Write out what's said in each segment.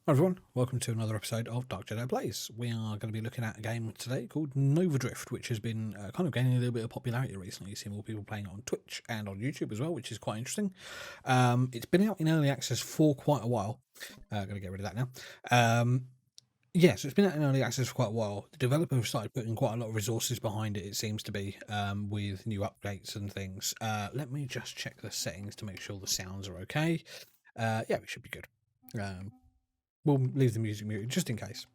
Hi everyone, welcome to another episode of Dark Jedi Plays. We are going to be looking at a game today called Nova Drift, which has been kind of gaining a little bit of popularity recently. You see more people playing it on Twitch and on YouTube as well, which is quite interesting. It's been out in early access for quite a while. Going to get rid of that now. Yeah, so it's been out in early access for quite a while. The developer have started putting quite a lot of resources behind it, it seems to be, with new updates and things. Let me just check the settings to make sure the sounds are okay. Yeah, we should be good. We'll leave the music muted just in case.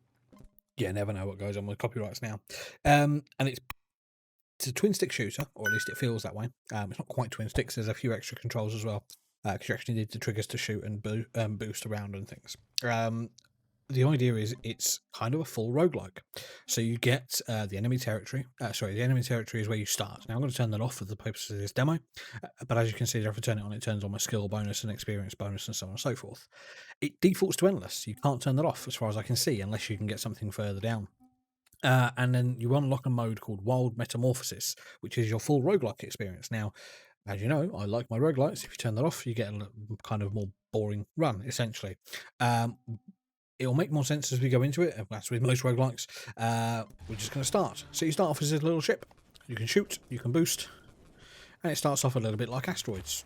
Yeah, never know what goes on with copyrights now. And it's a twin stick shooter, or at least it feels that way. It's not quite twin sticks. There's a few extra controls as well, because you actually need the triggers to shoot and boost around and things. The idea is it's kind of a full roguelike. So you get the enemy territory. The enemy territory is where you start. Now I'm going to turn that off for the purposes of this demo. But as you can see, if I turn it on, it turns on my skill bonus and experience bonus and so on and so forth. It defaults to endless. You can't turn that off as far as I can see, unless you can get something further down. And then you unlock a mode called Wild Metamorphosis, which is your full roguelike experience. Now, as you know, I like my roguelites. If you turn that off, you get a kind of more boring run, essentially. It'll make more sense as we go into it. That's with most roguelikes. We're just going to start. So you start off as a little ship. You can shoot, you can boost, and it starts off a little bit like Asteroids.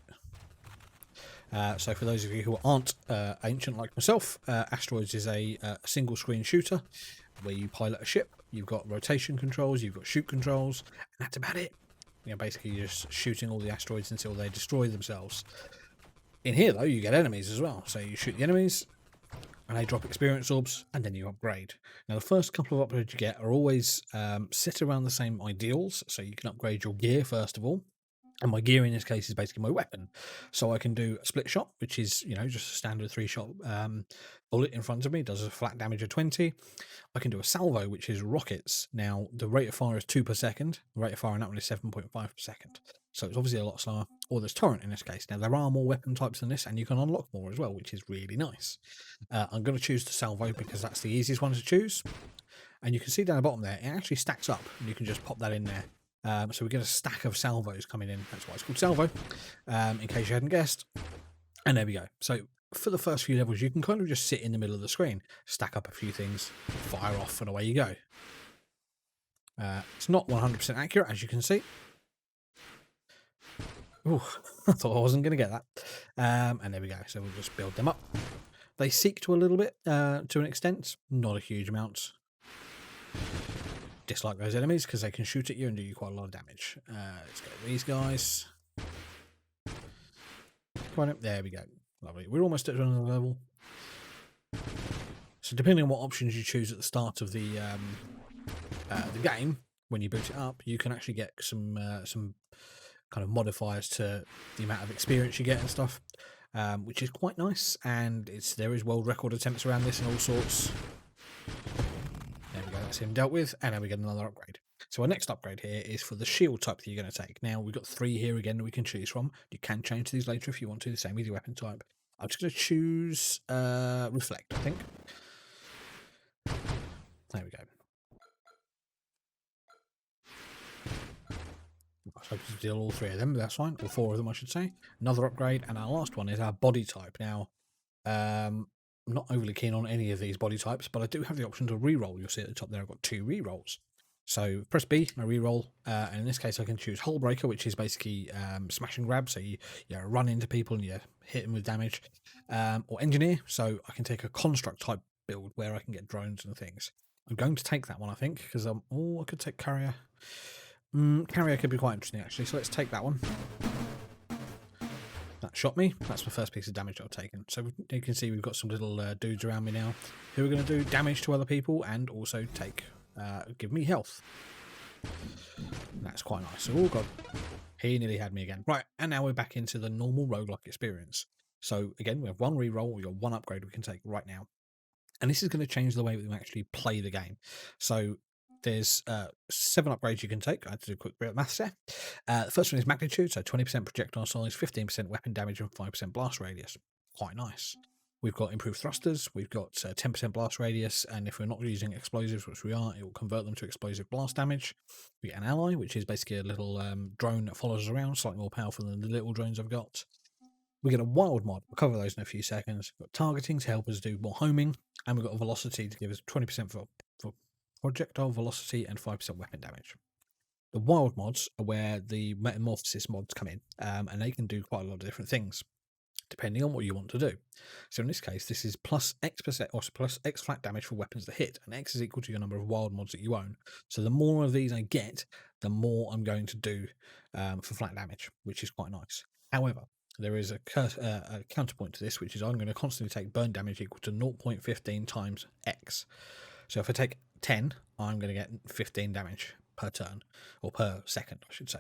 So for those of you who aren't ancient like myself, Asteroids is a single screen shooter where you pilot a ship. You've got rotation controls, you've got shoot controls, and that's about it. You know, basically you're just shooting all the asteroids until they destroy themselves. In here though, you get enemies as well. So you shoot the enemies, and they drop experience orbs, and then you upgrade. Now, the first couple of upgrades you get are always set around the same ideals, so you can upgrade your gear first of all. And my gear in this case is basically my weapon. So I can do a split shot, which is, you know, just a standard 3-shot bullet in front of me, does a flat damage of 20. I can do a salvo, which is rockets. Now, the rate of fire is 2 per second. The rate of fire on that one is 7.5 per second. So it's obviously a lot slower. Or there's torrent in this case. Now, there are more weapon types than this, and you can unlock more as well, which is really nice. I'm going to choose the salvo because that's the easiest one to choose. And you can see down the bottom there, it actually stacks up, and you can just pop that in there. So we get a stack of salvos coming in. That's why it's called salvo, in case you hadn't guessed. And there we go. So for the first few levels, you can kind of just sit in the middle of the screen, stack up a few things, fire off, and away you go. It's not 100% accurate, as you can see. Ooh, I thought I wasn't going to get that. And there we go. So we'll just build them up. They seek to a little bit, to an extent, not a huge amount. Dislike those enemies because they can shoot at you and do you quite a lot of damage. Let's get these guys. Come on up. There we go. Lovely. We're almost at another level. So depending on what options you choose at the start of the game, when you boot it up, you can actually get some kind of modifiers to the amount of experience you get and stuff, which is quite nice. And there is world record attempts around this and all sorts. There we go, that's him dealt with, and now we get another upgrade. So our next upgrade here is for the shield type that you're going to take. Now we've got 3 here again that we can choose from. You can change these later if you want to, the same with your weapon type. I'm just going to choose Reflect, I think. There we go. I was hoping to deal all 3 of them, but that's fine. Or 4 of them, I should say. Another upgrade, and our last one is our body type. Now, I'm not overly keen on any of these body types, but I do have the option to re-roll. You'll see at the top there I've got 2 re-rolls. So press B, I re-roll, and in this case I can choose Hull Breaker, which is basically smash and grab, so you run into people and you hit them with damage, or Engineer, so I can take a construct type build where I can get drones and things. I'm going to take that one, I think, because I could take Carrier. Carrier could be quite interesting actually, so let's take that one. That shot me. That's the first piece of damage I've taken. So you can see we've got some little dudes around me now who are going to do damage to other people and also give me health. That's quite nice. So, oh god, he nearly had me again. Right, and now we're back into the normal roguelike experience. So again, we have 1 reroll, we've got 1 upgrade we can take right now. And this is going to change the way we actually play the game. So there's 7 upgrades you can take. I had to do a quick bit of maths there. The first one is magnitude, so 20% projectile size, 15% weapon damage, and 5% blast radius. Quite nice. We've got improved thrusters, we've got 10% blast radius, and if we're not using explosives, which we are, it will convert them to explosive blast damage. We get an ally, which is basically a little drone that follows us around, slightly more powerful than the little drones I've got. We get a wild mod. We'll cover those in a few seconds. We've got targeting to help us do more homing, and we've got a velocity to give us 20% for projectile velocity and 5% weapon damage. The wild mods are where the metamorphosis mods come in, and they can do quite a lot of different things depending on what you want to do. So in this case, this is plus X% or plus X flat damage for weapons that hit, and X is equal to your number of wild mods that you own. So the more of these I get, the more I'm going to do for flat damage, which is quite nice. However, there is a counterpoint to this, which is I'm going to constantly take burn damage equal to 0.15 times X. So if I take 10, I'm going to get 15 damage per turn, or per second, I should say.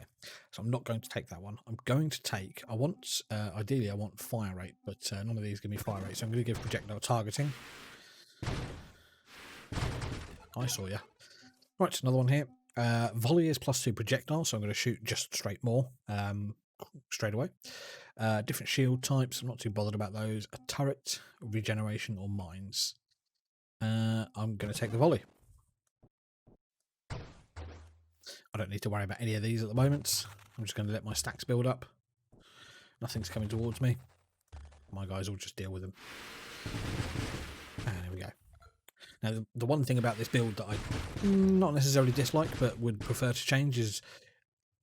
So I'm not going to take that one. I'm going to take, ideally I want fire rate, but none of these give me fire rate, so I'm going to give projectile targeting. I saw ya. Right, another one here. Volley is +2 projectile, so I'm going to shoot just straight more straight away. Different shield types, I'm not too bothered about those. A turret, regeneration, or mines. I'm going to take the volley. I don't need to worry about any of these at the moment. I'm just going to let my stacks build up. Nothing's coming towards me. My guys will just deal with them. And there we go. Now, the one thing about this build that I not necessarily dislike, but would prefer to change is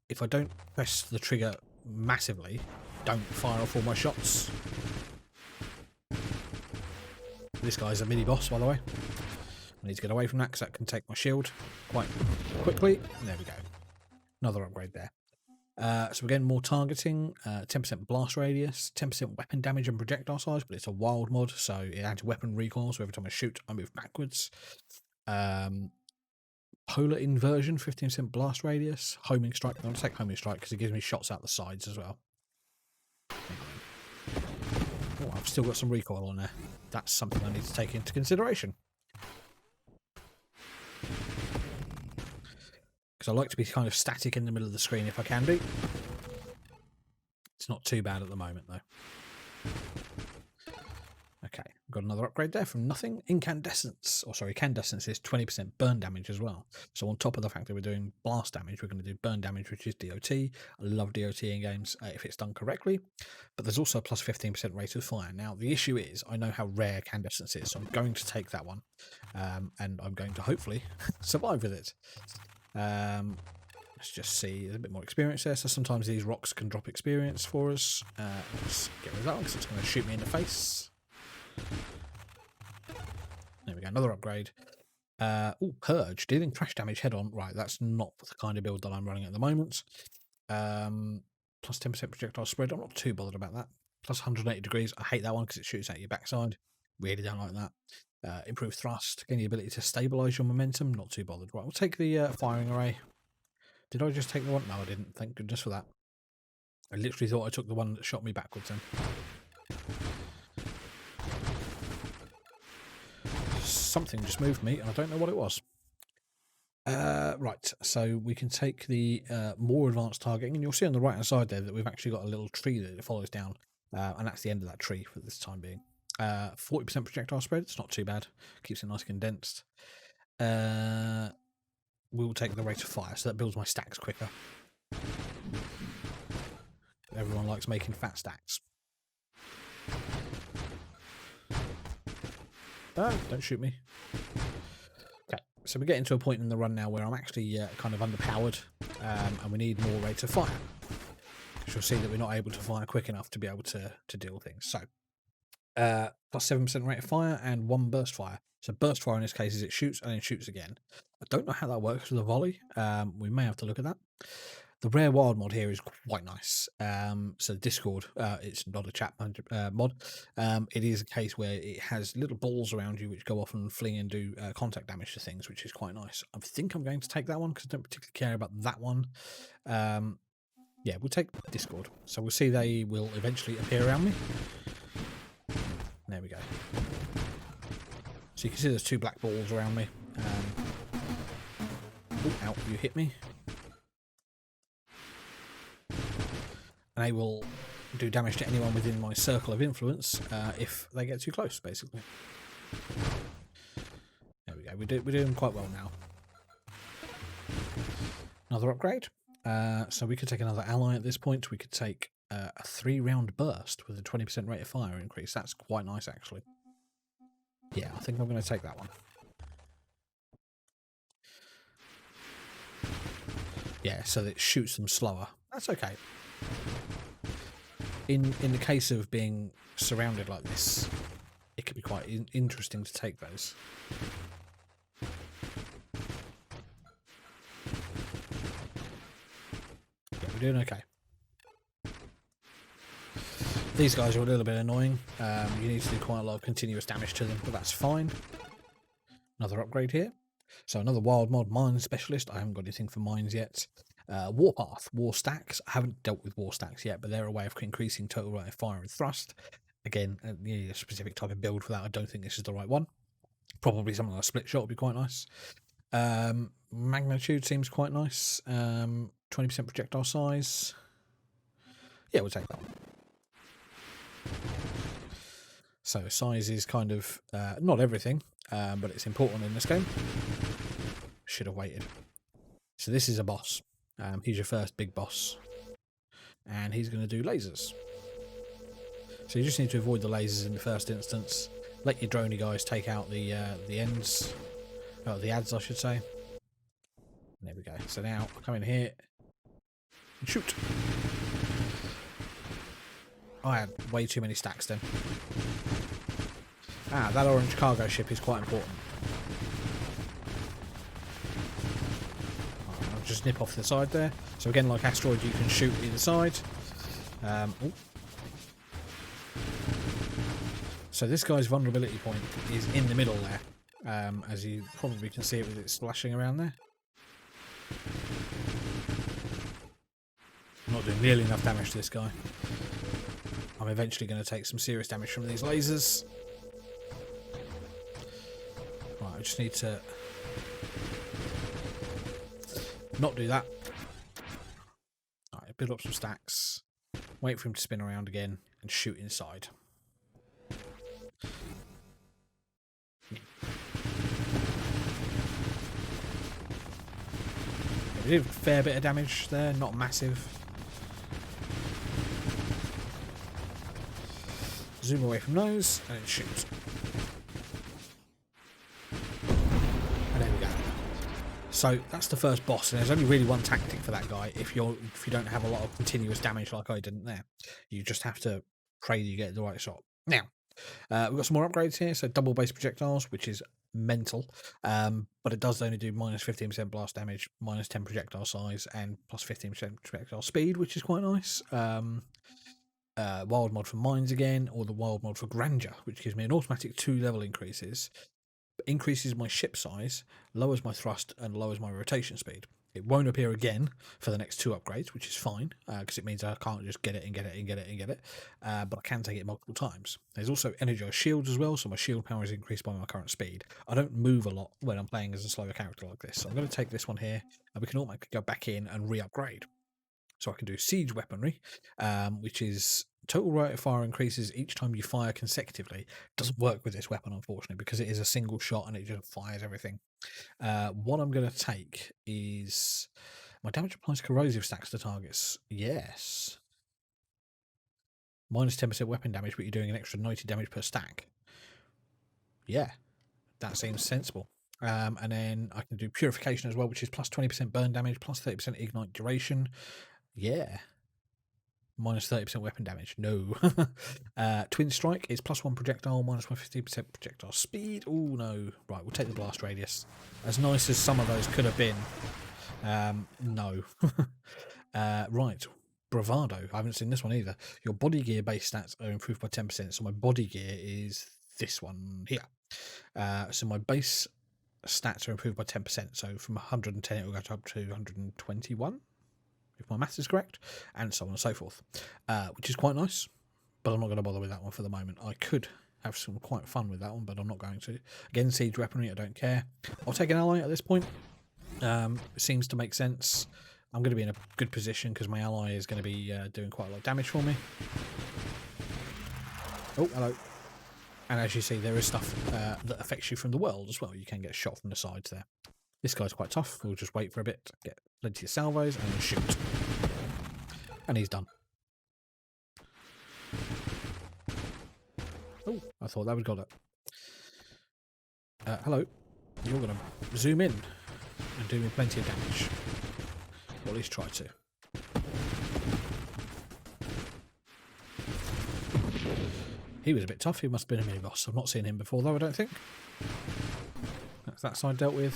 if I don't press the trigger massively, don't fire off all my shots. This guy's a mini boss, by the way. I need to get away from that because that can take my shield quite quickly. And there we go. Another upgrade there. So again, more targeting, 10% blast radius, 10% weapon damage and projectile size, but it's a wild mod, so it adds weapon recoil, so every time I shoot, I move backwards. Polar inversion, 15% blast radius, homing strike. I'm going to take homing strike because it gives me shots out the sides as well. Oh, I've still got some recoil on there. That's something I need to take into consideration. Because I like to be kind of static in the middle of the screen if I can be. It's not too bad at the moment though. Okay, got another upgrade there from nothing. Incandescence, or sorry, Candescence is 20% burn damage as well. So on top of the fact that we're doing blast damage, we're going to do burn damage, which is DOT. I love DOT in games if it's done correctly. But there's also a plus 15% rate of fire. Now, the issue is I know how rare Candescence is, so I'm going to take that one. And I'm going to hopefully survive with it. Let's just see, there's a bit more experience there. So sometimes these rocks can drop experience for us. Let's get rid of that one because it's going to shoot me in the face. There we go, another upgrade. Purge, dealing crash damage head on. Right, that's not the kind of build that I'm running at the moment. Plus 10% projectile spread. I'm not too bothered about that. Plus 180 degrees. I hate that one because it shoots out your backside. Really don't like that. Improved thrust, gain the ability to stabilise your momentum. Not too bothered. Right, we'll take the firing array. Did I just take the one? No, I didn't. Thank goodness for that. I literally thought I took the one that shot me backwards then. Something just moved me, and I don't know what it was. Right, so we can take the more advanced targeting, and you'll see on the right-hand side there that we've actually got a little tree that it follows down, and that's the end of that tree for this time being. 40% projectile spread, it's not too bad. Keeps it nice and condensed. We'll take the rate of fire, so that builds my stacks quicker. Everyone likes making fat stacks. Don't shoot me. Okay, so we're getting to a point in the run now where I'm actually kind of underpowered, and we need more rate of fire. You'll see that we're not able to fire quick enough to be able to deal things. So, plus 7% rate of fire and 1 burst fire. So burst fire in this case is it shoots and then shoots again. I don't know how that works with a volley. We may have to look at that. The rare wild mod here is quite nice. So Discord, it's not a chat mod. It is a case where it has little balls around you which go off and fling and do contact damage to things, which is quite nice. I think I'm going to take that one because I don't particularly care about that one. Yeah, we'll take Discord. So we'll see they will eventually appear around me. There we go. So you can see there's 2 black balls around me. Oh, ow, you hit me. And they will do damage to anyone within my circle of influence if they get too close, basically. There we go. We're doing quite well now. Another upgrade. So we could take another ally at this point. We could take a 3-round burst with a 20% rate of fire increase. That's quite nice, actually. Yeah, I think I'm going to take that one. Yeah, so that it shoots them slower. That's okay. In the case of being surrounded like this, it could be quite interesting to take those. Yeah, we're doing okay. These guys are a little bit annoying. You need to do quite a lot of continuous damage to them, but that's fine. Another upgrade here. So another wild mod mine specialist. I haven't got anything for mines yet. Warpath, war stacks. I haven't dealt with war stacks yet, but they're a way of increasing total rate of fire and thrust. Again, you need a specific type of build for that. I don't think this is the right one. Probably something like a split shot would be quite nice. Magnitude seems quite nice. 20% projectile size. Yeah, we'll take that one. So size is kind of not everything, but it's important in this game. Should have waited. So this is a boss. He's your first big boss. And he's going to do lasers. So you just need to avoid the lasers in the first instance. Let your droney guys take out the ends. Oh, the ads, I should say. There we go. So now I come in here and shoot. I had way too many stacks then. Ah, that orange cargo ship is quite important. I'll just nip off the side there. So again, like Asteroid, you can shoot either side. So this guy's vulnerability point is in the middle there, as you probably can see it with it splashing around there. I'm not doing nearly enough damage to this guy. I'm eventually going to take some serious damage from these lasers. Right, I just need to not do that. Alright, build up some stacks, wait for him to spin around again, and shoot inside. We did a fair bit of damage there, not massive. Zoom away from those, and it shoots. And there we go. So that's the first boss, and there's only really one tactic for that guy. If you don't have a lot of continuous damage like I didn't there, you just have to pray that you get the right shot. Now we've got some more upgrades here. So double base projectiles, which is mental, but it does only do minus 15% blast damage, minus 10 projectile size, and plus 15% projectile speed, which is quite nice. Wild mod for mines again, or the wild mod for grandeur, which gives me an automatic 2 level increases, increases my ship size, lowers my thrust, and lowers my rotation speed. It won't appear again for the next 2 upgrades, which is fine, because it means I can't just get it and get it and get it and get it, but I can take it multiple times. There's also energized shields as well, so my shield power is increased by my current speed. I don't move a lot when I'm playing as a slower character like this, so I'm going to take this one here, and we can automatically go back in and re-upgrade. So I can do siege weaponry, which is total rate of fire increases each time you fire consecutively. Doesn't work with this weapon, unfortunately, because it is a single shot and it just fires everything. What I'm going to take is my damage applies corrosive stacks to targets. Yes. Minus 10% weapon damage, but you're doing an extra 90 damage per stack. Yeah, that seems sensible. And then I can do purification as well, which is plus 20% burn damage, plus 30% ignite duration. Yeah. Minus 30% weapon damage. No. Twin strike is plus 1 projectile, minus 150% projectile speed. Oh no. Right, we'll take the blast radius. As nice as some of those could have been. No. Right. Bravado. I haven't seen this one either. Your body gear base stats are improved by 10%. So my body gear is this one here. So my base stats are improved by 10%. So from 110 it will go up to 121. If my maths is correct, and so on and so forth, which is quite nice, but I'm not going to bother with that one for the moment. I could have some quite fun with that one, but I'm not going to. Again, siege weaponry, I don't care. I'll take an ally at this point. It seems to make sense. I'm going to be in a good position because my ally is going to be doing quite a lot of damage for me. Oh, hello. And as you see, there is stuff that affects you from the world as well. You can get shot from the sides there. This guy's quite tough. We'll just wait for a bit, get plenty of salvos, and then shoot. And he's done. Oh, I thought that would got it. Hello. You're going to zoom in and do me plenty of damage. Or at least try to. He was a bit tough. He must have been a mini-boss. I've not seen him before, though, I don't think. That's that side dealt with.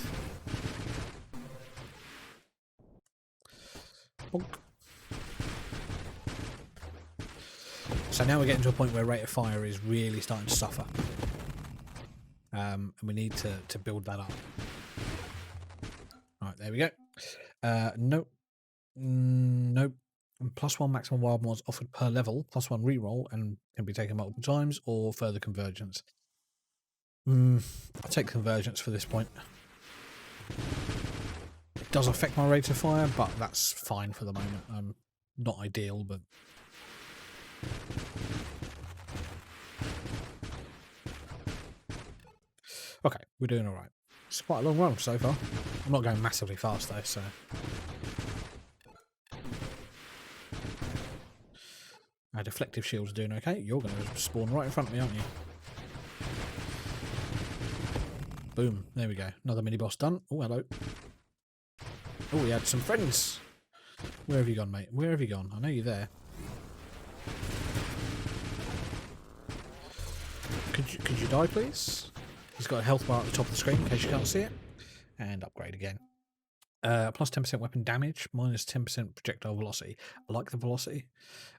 Bonk. So now we're getting to a point where rate of fire is really starting to suffer. And we need to build that up. Right, there we go. Nope. Nope. +1 maximum wild mods offered per level, +1 reroll, and can be taken multiple times, or further convergence. I'll take convergence for this point. It does affect my rate of fire, but that's fine for the moment. Not ideal, but... Okay, we're doing alright. It's quite a long run so far. I'm not going massively fast though, so... Our deflective shield's doing okay. You're going to spawn right in front of me, aren't you? Boom. There we go. Another mini-boss done. Oh, hello. Oh, we had some friends. Where have you gone, mate? Where have you gone? I know you're there. Could you die, please? He's got a health bar at the top of the screen in case you can't see it. And upgrade again. Plus 10% weapon damage, minus 10% projectile velocity. I like the velocity.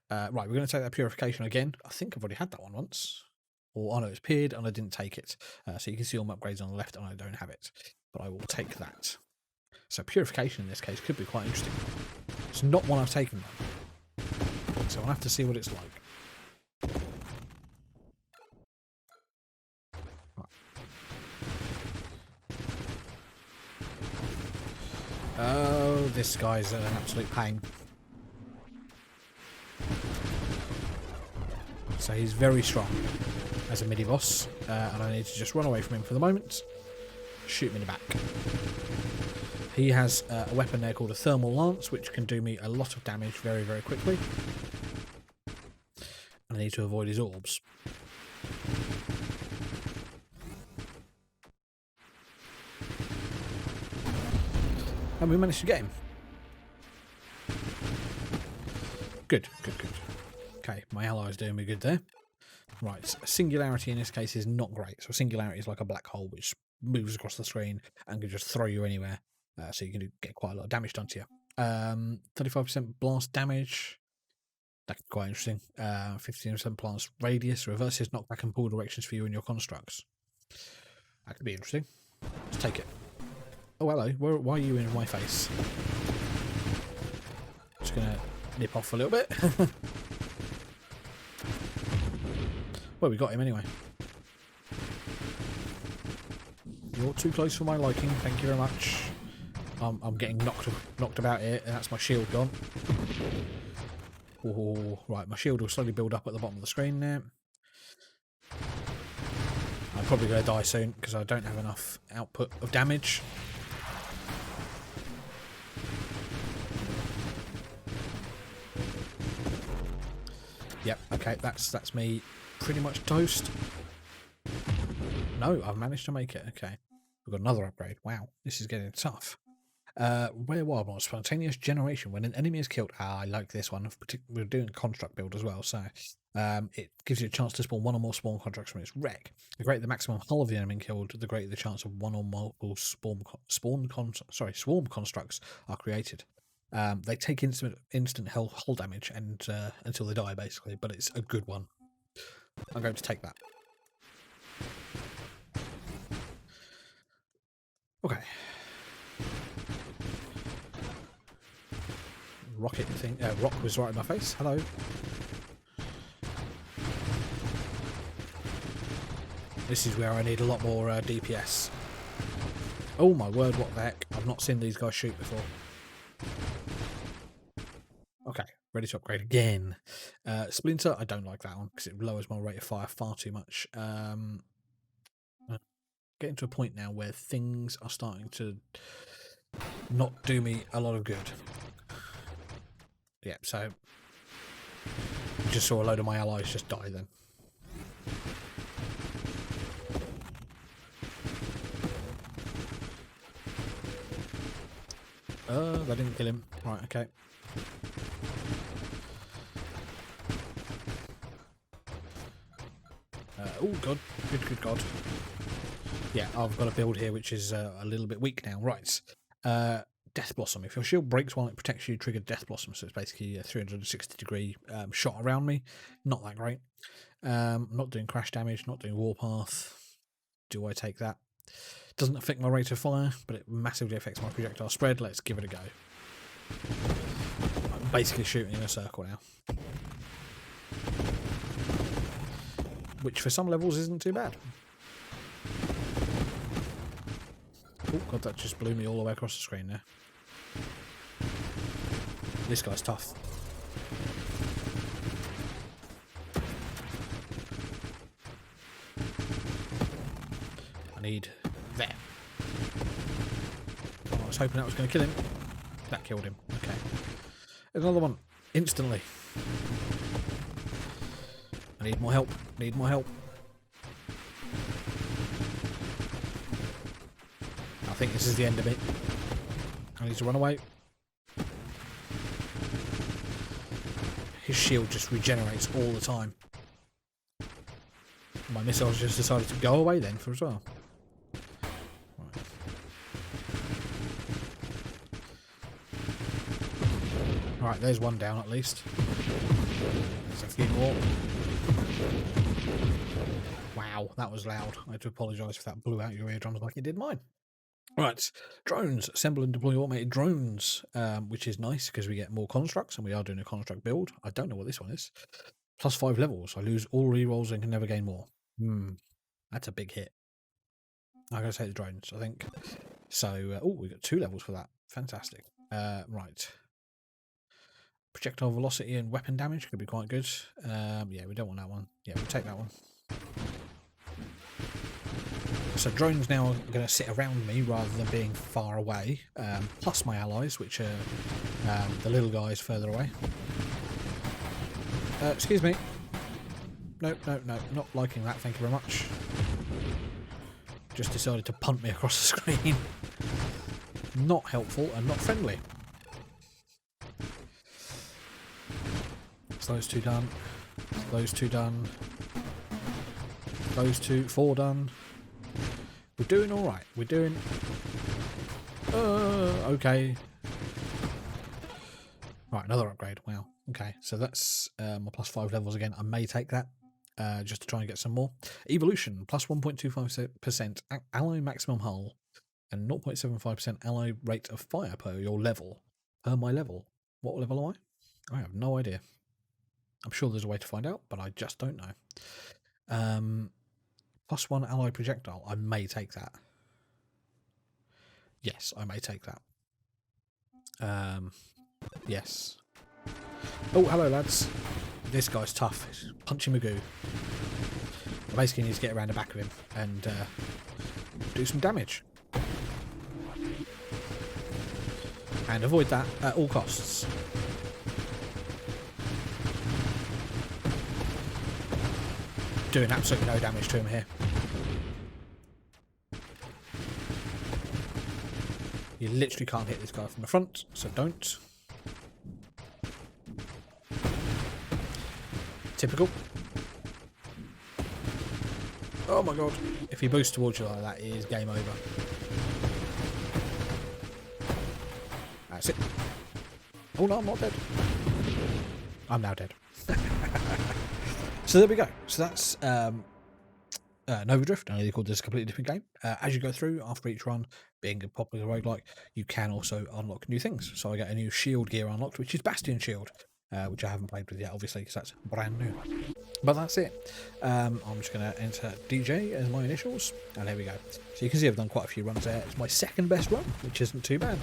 Right, we're going to take that purification again. I think I've already had that one once. Or, I know it's appeared and I didn't take it. So you can see all my upgrades on the left and I don't have it. But I will take that. So purification in this case could be quite interesting. It's not one I've taken though. So I'll have to see what it's like. Right. Oh, this guy's an absolute pain. So he's very strong as a mini-boss, and I need to just run away from him for the moment. Shoot him in the back. He has a weapon there called a thermal lance, which can do me a lot of damage very, very quickly. And I need to avoid his orbs. And we managed to get him. Good, good, good. Okay, my ally's doing me good there. Right, so singularity in this case is not great. So singularity is like a black hole which moves across the screen and can just throw you anywhere. So you can get quite a lot of damage done to you. 35% blast damage. That could be quite interesting. 15% blast radius. Reverses knockback and pull directions for you and your constructs. That could be interesting. Let's take it. Oh, hello. Why are you in my face? Just going to nip off a little bit. Well, we got him anyway. You're too close for my liking. Thank you very much. I'm getting knocked about here, and that's my shield gone. Oh, right, my shield will slowly build up at the bottom of the screen now. I'm probably going to die soon because I don't have enough output of damage. Yep, okay, that's me pretty much toast. No, I've managed to make it. Okay, we've got another upgrade. Wow, this is getting tough. Rare wild mod, spontaneous generation. When an enemy is killed, I like this one. We're doing a construct build as well, so it gives you a chance to spawn one or more spawn constructs from its wreck. The greater the maximum hull of the enemy killed, the greater the chance of one or multiple swarm constructs are created. They take instant hull damage and until they die, basically, but it's a good one. I'm going to take that. Okay. Rocket thing. Rock was right in my face. Hello. This is where I need a lot more DPS. Oh my word, what the heck. I've not seen these guys shoot before. Okay, ready to upgrade again. Splinter, I don't like that one because it lowers my rate of fire far too much. Getting to a point now where things are starting to not do me a lot of good. Yeah, so just saw a load of my allies just die then. They didn't kill him. Right, okay. Oh, God. Good God. Yeah, I've got a build here which is a little bit weak now. Right. Death Blossom. If your shield breaks while it protects you, trigger Death Blossom. So it's basically a 360-degree shot around me. Not that great. Not doing crash damage, not doing warpath. Do I take that? Doesn't affect my rate of fire, but it massively affects my projectile spread. Let's give it a go. I'm basically shooting in a circle now. Which for some levels isn't too bad. Oh God, that just blew me all the way across the screen there. This guy's tough. I need there. Oh, I was hoping that was going to kill him. That killed him. Okay. There's another one. Instantly. I need more help. Need more help. I think this is the end of it. I need to run away. His shield just regenerates all the time. My missiles just decided to go away then for as well. Right. Alright, there's one down at least. There's a few more. Wow, that was loud. I have to apologise if that blew out your eardrums like it did mine. Right, drones. Assemble and deploy automated drones, which is nice because we get more constructs, and we are doing a construct build. I don't know what this one is. Plus 5 levels. I lose all rerolls and can never gain more. That's a big hit. I'm going to say the drones, I think. So, oh, we got 2 levels for that. Fantastic. Right. Projectile velocity and weapon damage could be quite good. Yeah, we don't want that one. Yeah, we'll take that one. So drones now are going to sit around me rather than being far away, plus my allies, which are the little guys further away. Excuse me. No, not liking that, thank you very much. Just decided to punt me across the screen. Not helpful and not friendly. So those 2 done. Those 2 done. Those 4 done. We're doing alright. We're doing... okay. Right, another upgrade. Wow. Okay, so that's my plus 5 levels again. I may take that just to try and get some more. Evolution, plus 1.25% ally maximum hull and 0.75% ally rate of fire per your level. Per my level. What level am I? I have no idea. I'm sure there's a way to find out, but I just don't know. Plus 1 ally projectile. I may take that. Yes, I may take that. Yes. Oh, hello, lads. This guy's tough. Punchy Magoo. I basically need to get around the back of him and do some damage. And avoid that at all costs. Doing absolutely no damage to him here. You literally can't hit this guy from the front, so don't. Typical. Oh my god. If he boosts towards you like that, it is game over. That's it. Oh no, I'm not dead. I'm now dead. So there we go. So that's Nova Drift. I know they called this a completely different game. As you go through, after each run, being a popular roguelike, you can also unlock new things. So I get a new shield gear unlocked, which is Bastion Shield, which I haven't played with yet, obviously, because that's brand new. But that's it. I'm just going to enter DJ as my initials, and there we go. So you can see I've done quite a few runs there. It's my second best run, which isn't too bad.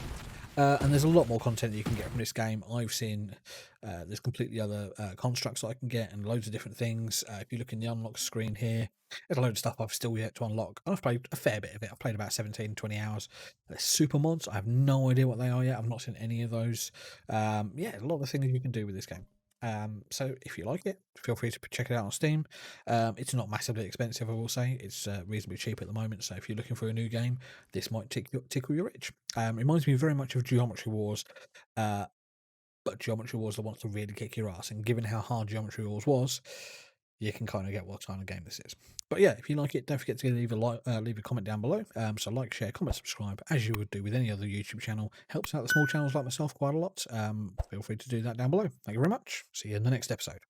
And there's a lot more content that you can get from this game. I've seen there's completely other constructs that I can get and loads of different things. If you look in the unlock screen here, there's a load of stuff I've still yet to unlock. I've played a fair bit of it. I've played about 17, 20 hours. There's super mods. I have no idea what they are yet. I've not seen any of those. Yeah, a lot of things you can do with this game. So if you like it, feel free to check it out on Steam. It's not massively expensive, I will say. It's reasonably cheap at the moment. So if you're looking for a new game, this might tickle your itch. Reminds me very much of Geometry Wars, uh, but Geometry Wars the wants to really kick your ass. And given how hard Geometry Wars was, you can kind of get what kind of game this is. But yeah, if you like it, don't forget to leave a comment down below. So like, share, comment, subscribe, as you would do with any other YouTube channel. Helps out the small channels like myself quite a lot. Feel free to do that down below. Thank you very much. See you in the next episode.